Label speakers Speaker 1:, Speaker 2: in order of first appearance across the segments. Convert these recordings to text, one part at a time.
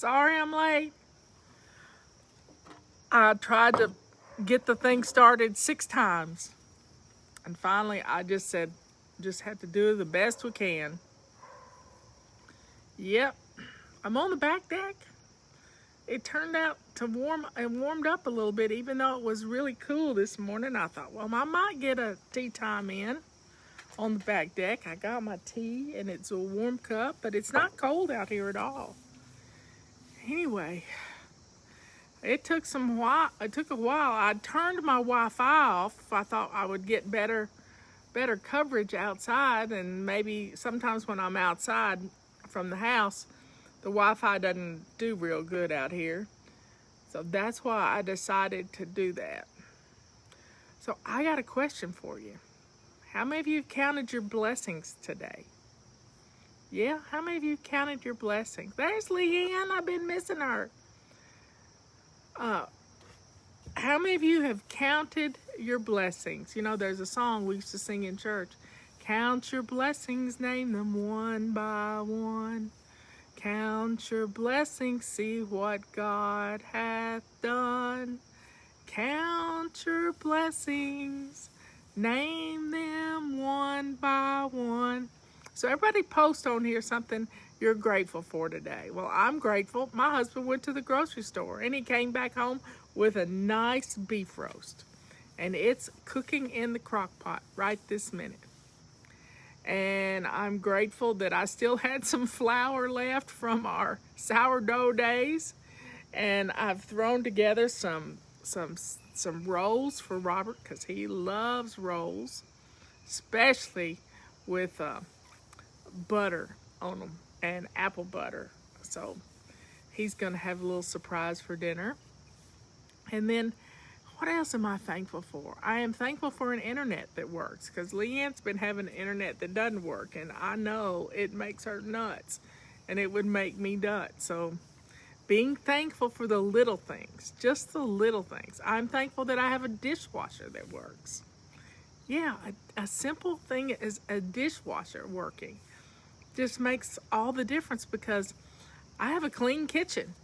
Speaker 1: Sorry I'm late. I tried to get the thing started 6 times. And finally I just said, just have to do the best we can. Yep, I'm on the back deck. It turned out to warmed up a little bit, even though it was really cool this morning. I thought, well, I might get a tea time in on the back deck. I got my tea and it's a warm cup, but it's not cold out here at all. Anyway, it took a while. I turned my Wi-Fi off. I thought I would get better coverage outside, and maybe sometimes when I'm outside from the house, the Wi-Fi doesn't do real good out here. So that's why I decided to do that. So I got a question for you. How many of you have counted your blessings today? Yeah, how many of you counted your blessings? There's Leanne, I've been missing her. How many of you have counted your blessings? You know, there's a song we used to sing in church. Count your blessings, name them one by one. Count your blessings, see what God hath done. Count your blessings, name them one by one. So everybody post on here something you're grateful for today. Well, I'm grateful. My husband went to the grocery store and he came back home with a nice beef roast. And it's cooking in the crock pot right this minute. And I'm grateful that I still had some flour left from our sourdough days. And I've thrown together some rolls for Robert because he loves rolls, especially with butter on them and apple butter. So he's gonna have a little surprise for dinner. And then what else am I thankful for? I am thankful for an internet that works, because Leanne's been having an internet that doesn't work, and I know it makes her nuts, and it would make me nuts. So being thankful for the little things, just the little things. I'm thankful that I have a dishwasher that works. Yeah, a simple thing as a dishwasher working just makes all the difference, because I have a clean kitchen.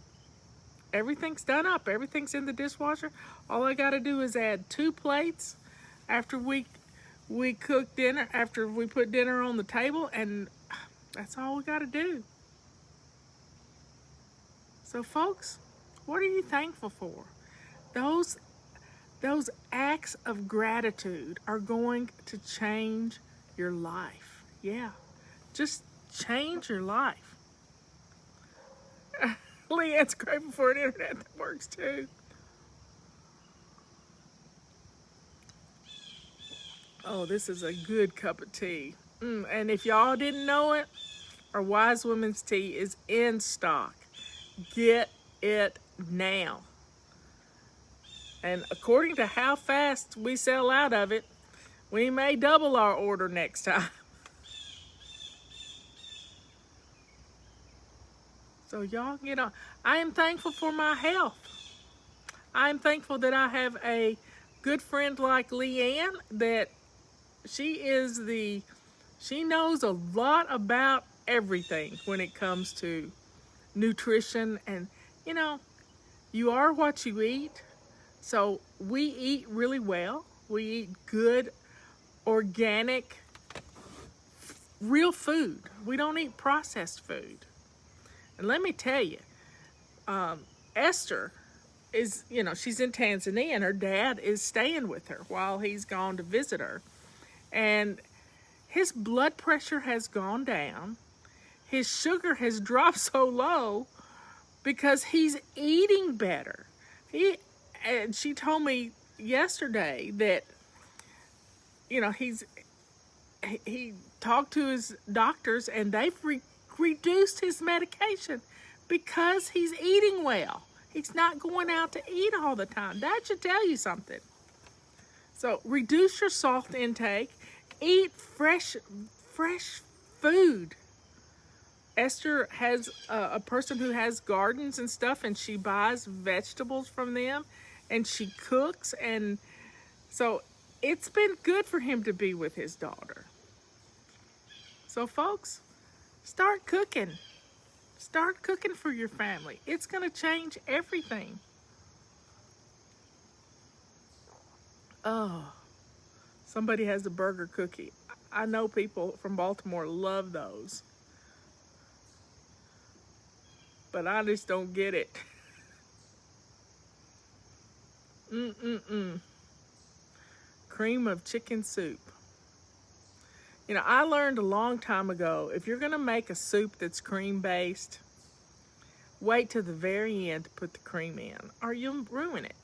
Speaker 1: Everything's done up. Everything's in the dishwasher. All I got to do is add 2 plates after we cook dinner, after we put dinner on the table, and that's all we got to do. So folks, what are you thankful for? Those acts of gratitude are going to change your life. Yeah, just change your life. Leanne's grateful for an internet that works too. Oh, this is a good cup of tea. And if y'all didn't know it, our Wise Women's Tea is in stock. Get it now. And according to how fast we sell out of it, we may double our order next time. So y'all get on. I am thankful for my health. I am thankful that I have a good friend like Leanne, that she knows a lot about everything when it comes to nutrition. And you know, you are what you eat. So we eat really well. We eat good, organic, real food. We don't eat processed food. And let me tell you, Esther is, she's in Tanzania, and her dad is staying with her while he's gone to visit her. And his blood pressure has gone down. His sugar has dropped so low because he's eating better. And she told me yesterday that, he talked to his doctors and they've reduced his medication because he's eating well. He's not going out to eat all the time. That should tell you something. So reduce your salt intake. Eat fresh food. Esther has a person who has gardens and stuff, and she buys vegetables from them, and she cooks. And so it's been good for him to be with his daughter. So folks, start cooking. Start cooking for your family. It's going to change everything. Oh, somebody has a burger cookie. I know people from Baltimore love those, but I just don't get it. Mm-mm-mm. Cream of chicken soup. You know, I learned a long time ago, if you're going to make a soup that's cream-based, wait till the very end to put the cream in, or you'll ruin it.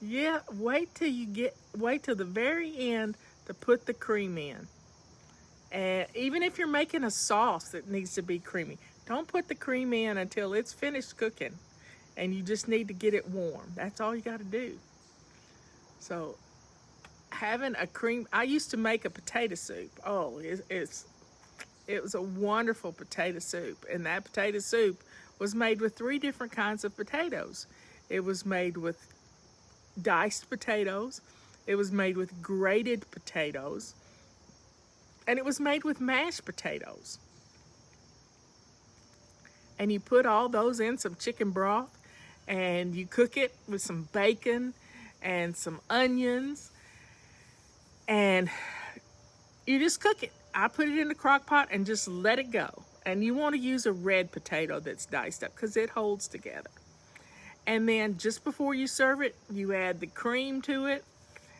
Speaker 1: Yeah, wait till the very end to put the cream in. And even if you're making a sauce that needs to be creamy, don't put the cream in until it's finished cooking, and you just need to get it warm. That's all you got to do. So having a cream, I used to make a potato soup. Oh, it was a wonderful potato soup, and that potato soup was made with 3 different kinds of potatoes. It was made with diced potatoes, it was made with grated potatoes, and it was made with mashed potatoes. And you put all those in some chicken broth, and you cook it with some bacon and some onions, and you just cook it. I put it in the crock pot and just let it go. And you want to use a red potato that's diced up because it holds together. And then just before you serve it, you add the cream to it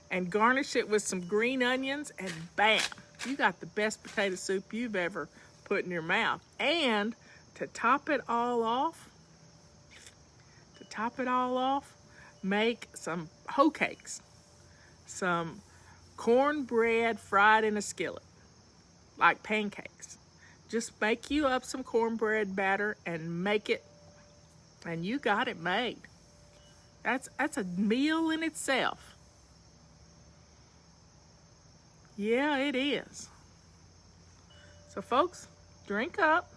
Speaker 1: and garnish it with some green onions, and bam, you got the best potato soup you've ever put in your mouth. And to top it all off, make some hoe cakes, some cornbread fried in a skillet, like pancakes. Just make you up some cornbread batter and make it, and you got it made. That's a meal in itself. Yeah, it is. So folks, drink up.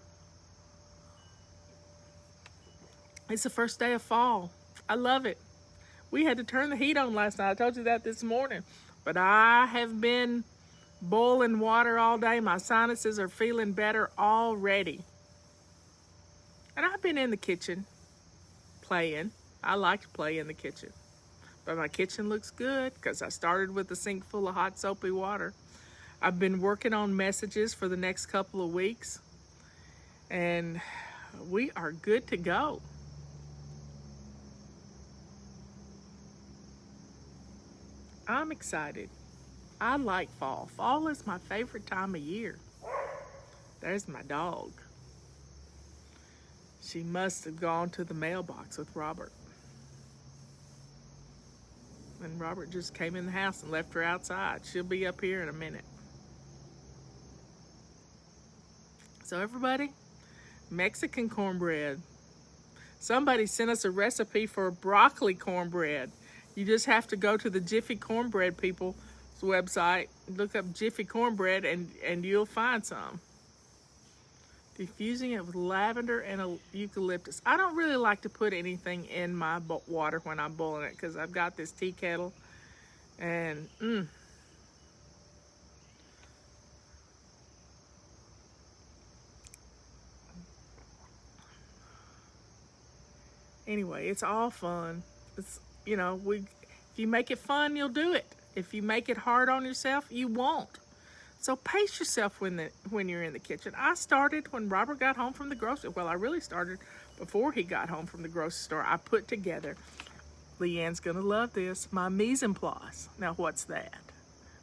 Speaker 1: It's the first day of fall. I love it. We had to turn the heat on last night. I told you that this morning. But I have been boiling water all day. My sinuses are feeling better already. And I've been in the kitchen playing. I like to play in the kitchen. But my kitchen looks good because I started with a sink full of hot soapy water. I've been working on messages for the next couple of weeks. And we are good to go. I'm excited. I like fall. Fall is my favorite time of year. There's my dog. She must have gone to the mailbox with Robert. And Robert just came in the house and left her outside. She'll be up here in a minute. So everybody, Mexican cornbread. Somebody sent us a recipe for broccoli cornbread. You just have to go to the Jiffy Cornbread people's website, look up Jiffy Cornbread, and you'll find some. Diffusing it with lavender and eucalyptus. I don't really like to put anything in my water when I'm boiling it because I've got this tea kettle. And anyway, it's all fun. It's, you know, if you make it fun, you'll do it. If you make it hard on yourself, you won't. So pace yourself when you're in the kitchen. I started when Robert got home from the grocery. Well, I really started before he got home from the grocery store. I put together, Leanne's gonna love this, my mise en place. Now, what's that?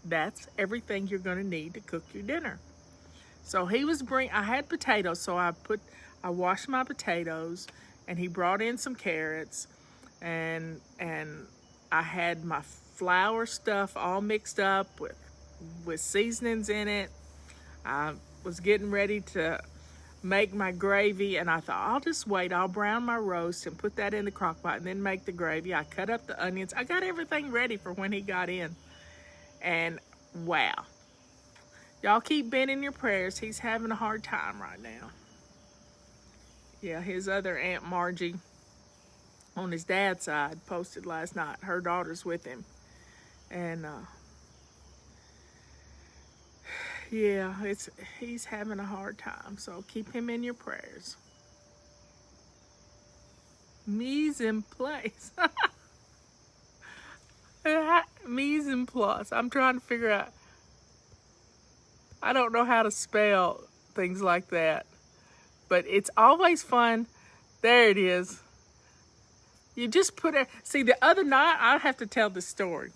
Speaker 1: That's everything you're gonna need to cook your dinner. So I had potatoes, so I washed my potatoes, and he brought in some carrots, and I had my flour stuff all mixed up with seasonings in it. I was getting ready to make my gravy, and I thought, I'll just wait. I'll brown my roast and put that in the crock pot and then make the gravy. I cut up the onions. I got everything ready for when he got in. And wow. Y'all keep Ben in your prayers. He's having a hard time right now. Yeah, his other Aunt Margie on his dad's side posted last night. Her daughter's with him. And Yeah, he's having a hard time, so keep him in your prayers. Mise en place. Mise en place. I'm trying to figure out. I don't know how to spell things like that, but it's always fun. There it is. You just put it. See, the other night, I have to tell the story.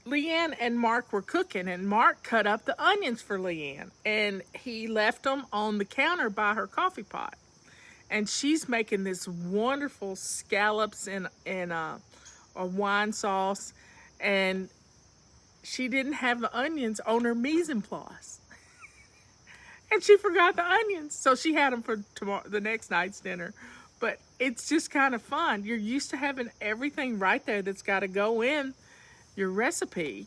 Speaker 1: Leanne and Mark were cooking, and Mark cut up the onions for Leanne, and he left them on the counter by her coffee pot. And she's making this wonderful scallops in a wine sauce, and she didn't have the onions on her mise en place. And she forgot the onions, so she had them for the next night's dinner. But it's just kind of fun. You're used to having everything right there that's got to go in your recipe,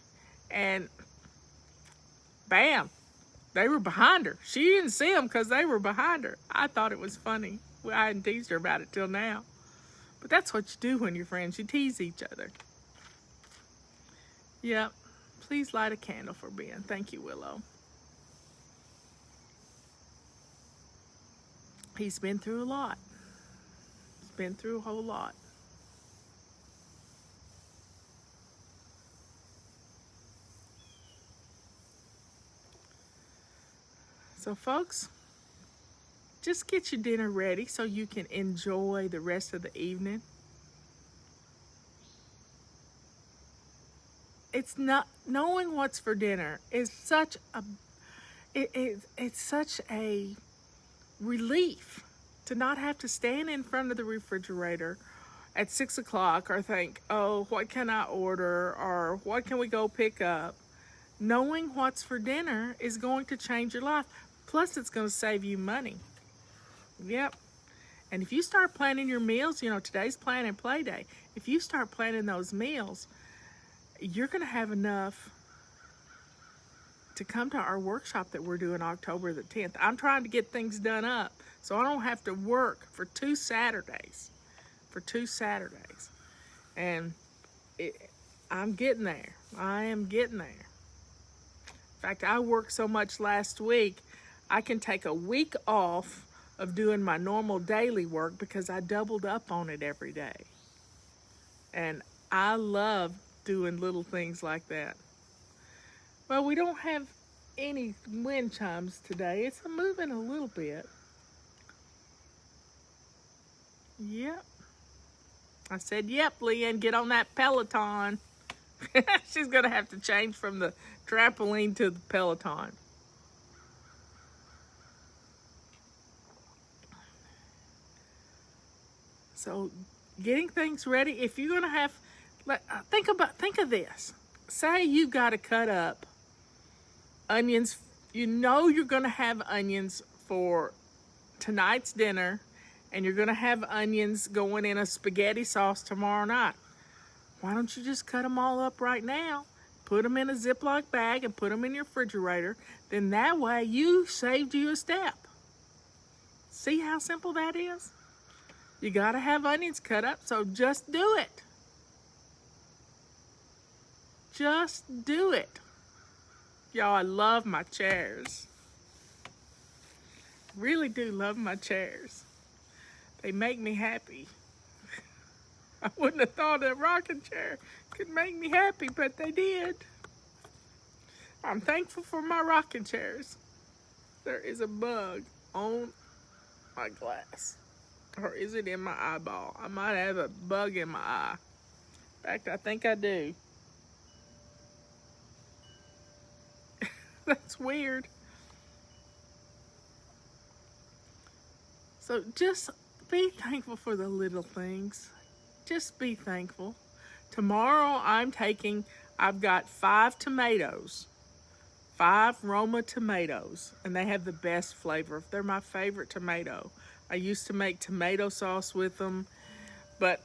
Speaker 1: and bam, they were behind her. She didn't see them because they were behind her. I thought it was funny. I hadn't teased her about it till now. But that's what you do when you're friends. You tease each other. Yep. Please light a candle for Ben. Thank you, Willow. He's been through a lot. He's been through a whole lot. So, folks, just get your dinner ready so you can enjoy the rest of the evening. It's not knowing what's for dinner is such a it's such a relief to not have to stand in front of the refrigerator at 6 o'clock or think, oh, what can I order, or what can we go pick up? Knowing what's for dinner is going to change your life. Plus, it's going to save you money. Yep. And if you start planning your meals, today's plan and play day. If you start planning those meals, you're going to have enough to come to our workshop that we're doing October the 10th. I'm trying to get things done up so I don't have to work for 2 Saturdays. And I'm getting there. I am getting there. In fact, I worked so much last week, I can take a week off of doing my normal daily work because I doubled up on it every day. And I love doing little things like that. Well, we don't have any wind chimes today. It's moving a little bit. Yep. I said, yep, Leanne, get on that Peloton. She's going to have to change from the trampoline to the Peloton. So getting things ready, if you're going to have, think of this. Say you got to cut up onions. You're going to have onions for tonight's dinner, and you're going to have onions going in a spaghetti sauce tomorrow night. Why don't you just cut them all up right now? Put them in a Ziploc bag and put them in your refrigerator. Then that way you saved you a step. See how simple that is? You got to have onions cut up, so just do it. Just do it. Y'all, I love my chairs. Really do love my chairs. They make me happy. I wouldn't have thought a rocking chair could make me happy, but they did. I'm thankful for my rocking chairs. There is a bug on my glass. Or is it in my eyeball? I might have a bug in my eye. In fact, I think I do. That's weird. So just be thankful for the little things. Just be thankful. Tomorrow I've got 5 tomatoes. 5 Roma tomatoes. And they have the best flavor. They're my favorite tomato. I used to make tomato sauce with them. But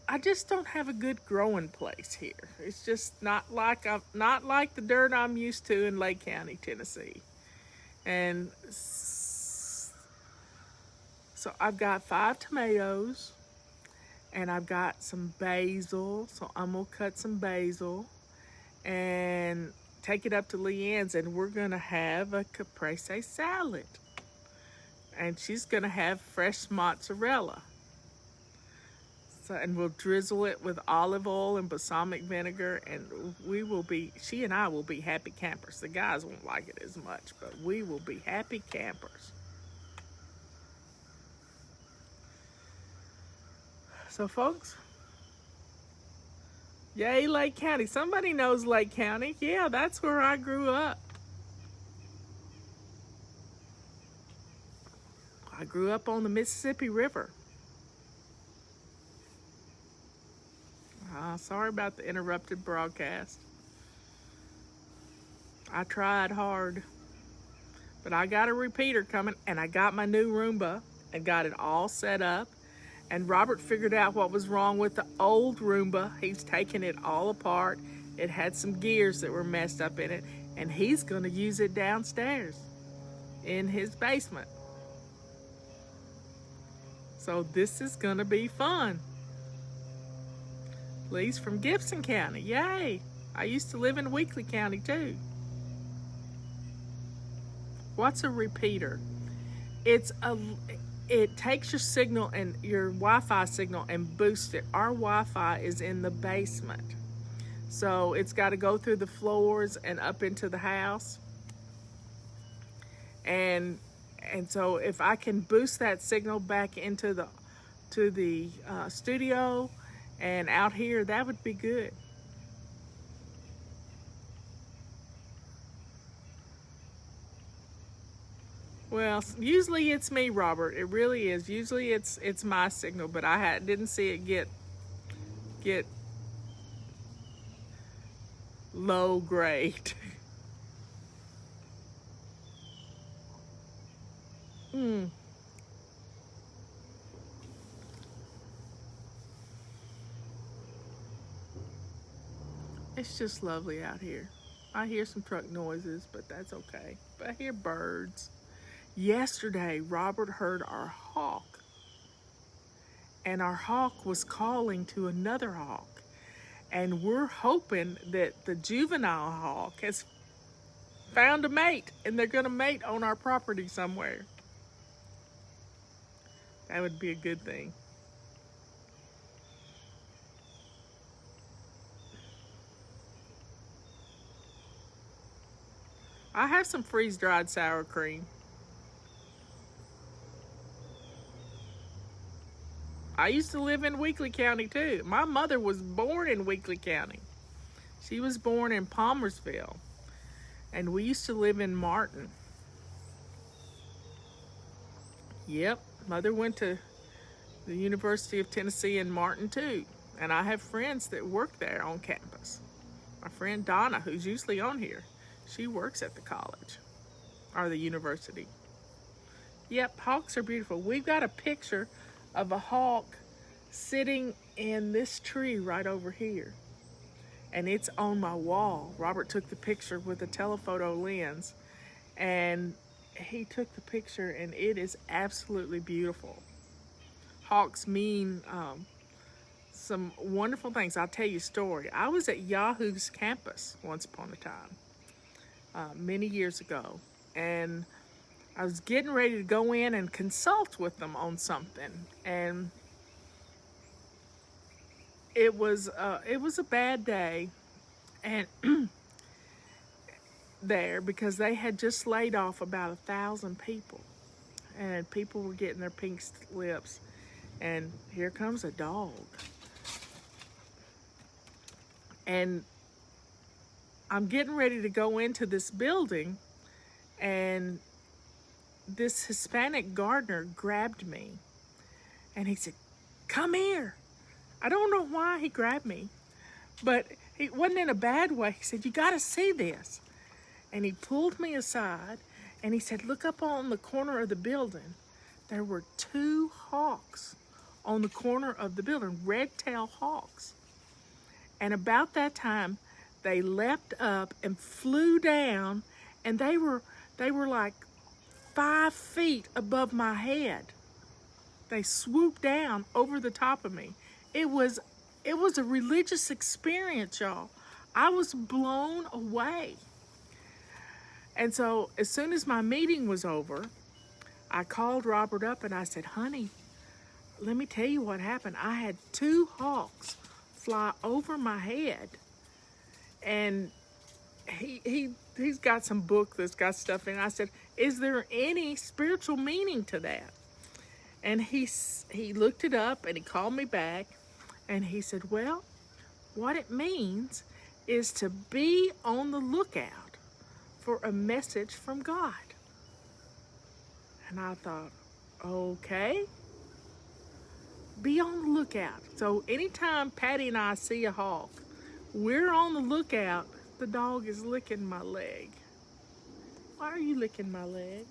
Speaker 1: I just don't have a good growing place here. It's just not like the dirt I'm used to in Lake County, Tennessee. And so I've got 5 tomatoes, and I've got some basil. So I'm gonna cut some basil and take it up to Leanne's, and we're going to have a caprese salad. And she's going to have fresh mozzarella. So, and we'll drizzle it with olive oil and balsamic vinegar, and she and I will be happy campers. The guys won't like it as much, but we will be happy campers. So, folks, yay, Lake County. Somebody knows Lake County. Yeah, that's where I grew up. I grew up on the Mississippi River. Sorry about the interrupted broadcast. I tried hard. But I got a repeater coming, and I got my new Roomba and got it all set up. And Robert figured out what was wrong with the old Roomba. He's taken it all apart. It had some gears that were messed up in it, and he's going to use it downstairs in his basement. So this is going to be fun. Lee's from Gibson County. Yay! I used to live in Weakley County too. What's a repeater? It takes your signal and your Wi-Fi signal and boosts it. Our Wi-Fi is in the basement. So it's got to go through the floors and up into the house. And so if I can boost that signal back into the studio and out here, that would be good. Well, usually it's me, Robert. It really is. Usually it's my signal, but I didn't see it get low grade. It's just lovely out here. I hear some truck noises, but that's okay. But I hear birds. Yesterday, Robert heard our hawk. And our hawk was calling to another hawk. And we're hoping that the juvenile hawk has found a mate, and they're going to mate on our property somewhere. That would be a good thing. I have some freeze-dried sour cream. I used to live in Weakley County too. My mother was born in Weakley County. She was born in Palmersville, and we used to live in Martin. Yep, mother went to the University of Tennessee in Martin too, and I have friends that work there on campus. My friend Donna, who's usually on here, she works at the college or the university. Yep, hawks are beautiful. We've got a picture of a hawk sitting in this tree right over here, and it's on my wall. Robert took the picture with a telephoto lens, and he took the picture, and it is absolutely beautiful. Hawks mean some wonderful things. I'll tell you a story. I was at Yahoo's campus once upon a time, many years ago, and I was getting ready to go in and consult with them on something, and it was a bad day, and there, because they had just laid off about 1,000 people, and people were getting their pink slips, and here comes a dog, and I'm getting ready to go into this building, and this Hispanic gardener grabbed me, and he said, "Come here." I don't know why he grabbed me, but it wasn't in a bad way. He said, "You got to see this." And he pulled me aside, and he said, "Look up on the corner of the building." There were 2 hawks on the corner of the building, red-tailed hawks. And about that time, they leapt up and flew down, and they were like 5 feet above my head. They swooped down over the top of me. It was a religious experience, y'all. I was blown away. And so as soon as my meeting was over, I called Robert up and I said, honey, let me tell you what happened. I had 2 hawks fly over my head. And he's got some book that's got stuff in it. I said, is there any spiritual meaning to that? And he looked it up and he called me back and he said, well, what it means is to be on the lookout for a message from God. And I thought, okay, be on the lookout. So anytime Patty and I see a hawk, we're on the lookout. The dog is licking my leg. Why are you licking my leg?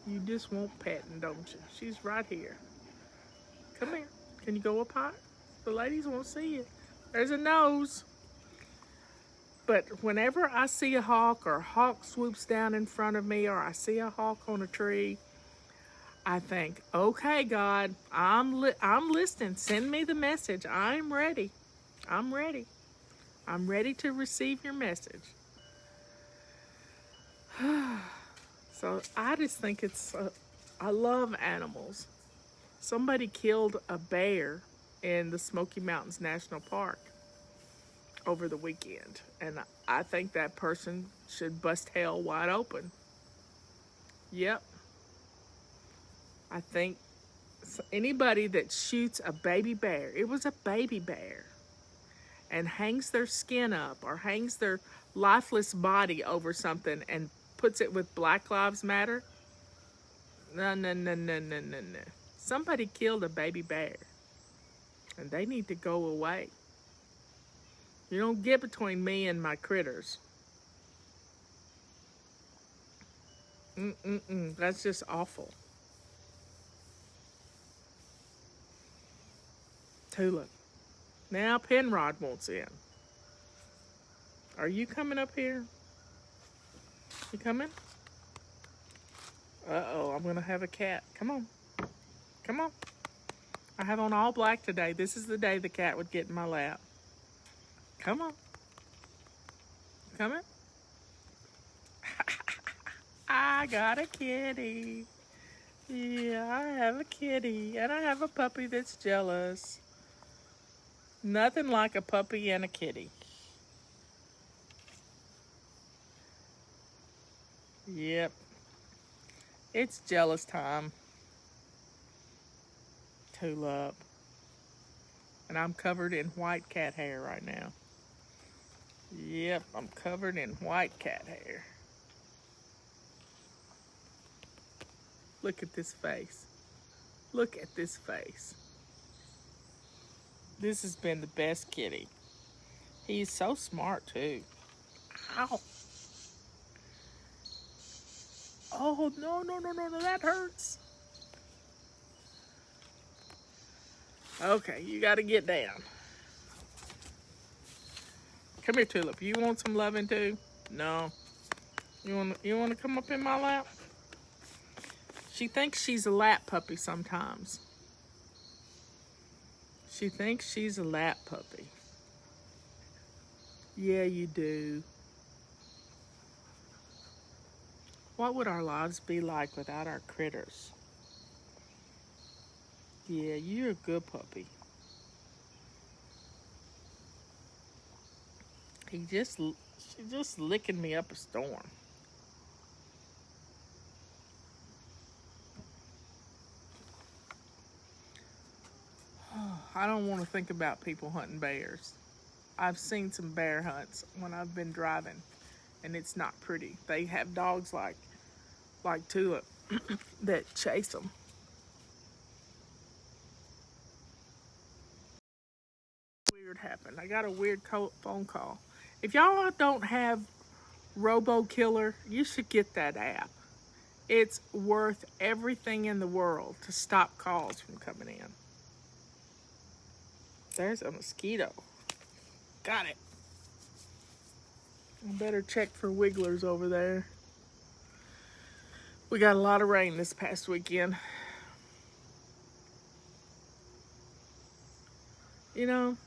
Speaker 1: You just want petting, don't you? She's right here. Come here. Can you go up high? The ladies won't see you. There's a nose. But whenever I see a hawk or a hawk swoops down in front of me or I see a hawk on a tree, I think, okay, God, I'm listening. Send me the message. I'm ready. I'm ready. I'm ready to receive your message. So I just think I love animals. Somebody killed a bear in the Smoky Mountains National Park over the weekend. And I think that person should bust hell wide open. Yep. I think anybody that shoots a baby bear, it was a baby bear, and hangs their skin up or hangs their lifeless body over something and puts it with Black Lives Matter. No, no, no, no, no, no, no. Somebody killed a baby bear, and they need to go away. You don't get between me and my critters. That's just awful. Tulip. Now Penrod wants in. Are you coming up here? You coming? Uh-oh, I'm going to have a cat. Come on. Come on. I have on all black today. This is the day the cat would get in my lap. Come on. Coming? I got a kitty. Yeah, I have a kitty. And I have a puppy that's jealous. Nothing like a puppy and a kitty. Yep. It's jealous time. Tulip. And I'm covered in white cat hair right now. Yep, I'm covered in white cat hair. Look at this face. Look at this face. This has been the best kitty. He's so smart too. Ow. Oh, no, no, no, no, no, that hurts. Okay, you gotta get down. Come here, Tulip. You want some loving too? No. You wanna come up in my lap? She thinks she's a lap puppy sometimes. She thinks she's a lap puppy. Yeah, you do. What would our lives be like without our critters? Yeah, you're a good puppy. She's just licking me up a storm. I don't want to think about people hunting bears. I've seen some bear hunts when I've been driving, and it's not pretty. They have dogs like Tulip that chase them. Weird happened. I got a weird phone call. If y'all don't have Robo Killer, you should get that app. It's worth everything in the world to stop calls from coming in. There's a mosquito. Got it. I better check for wigglers over there. We got a lot of rain this past weekend. You know,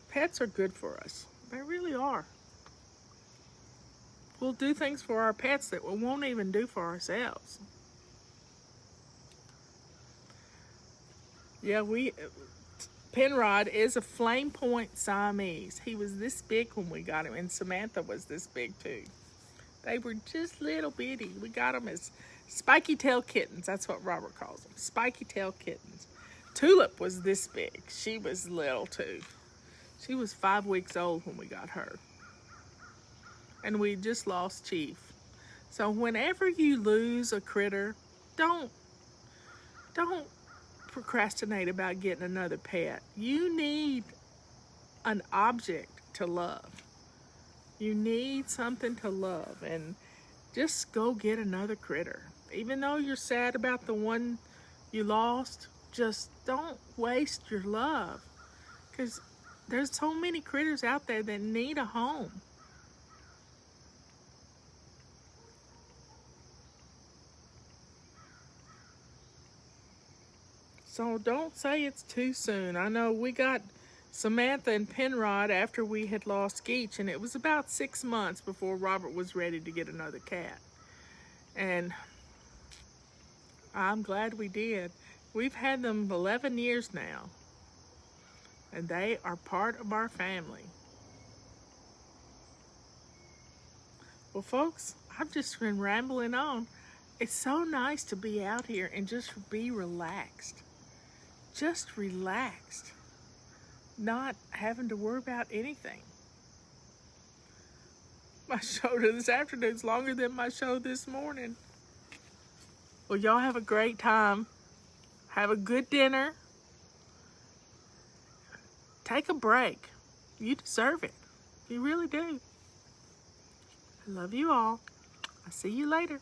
Speaker 1: pets are good for us. They really are. We'll do things for our pets that we won't even do for ourselves. Yeah, Penrod is a Flame Point Siamese. He was this big when we got him, and Samantha was this big too. They were just little bitty. We got them as spiky tail kittens. That's what Robert calls them, spiky tail kittens. Tulip was this big. She was little too. She was 5 weeks old when we got her. And we just lost Chief. So whenever you lose a critter, don't procrastinate about getting another pet. You need an object to love. You need something to love, and just go get another critter. Even though you're sad about the one you lost, just don't waste your love, because there's so many critters out there that need a home. So don't say it's too soon. I know we got Samantha and Penrod after we had lost Geach, and it was about 6 months before Robert was ready to get another cat. And I'm glad we did. We've had them 11 years now, and they are part of our family. Well, folks, I've just been rambling on. It's so nice to be out here and just be relaxed. Just relaxed. Not having to worry about anything. My show this afternoon's longer than my show this morning. Well, y'all have a great time. Have a good dinner. Take a break. You deserve it. You really do. I love you all. I'll see you later.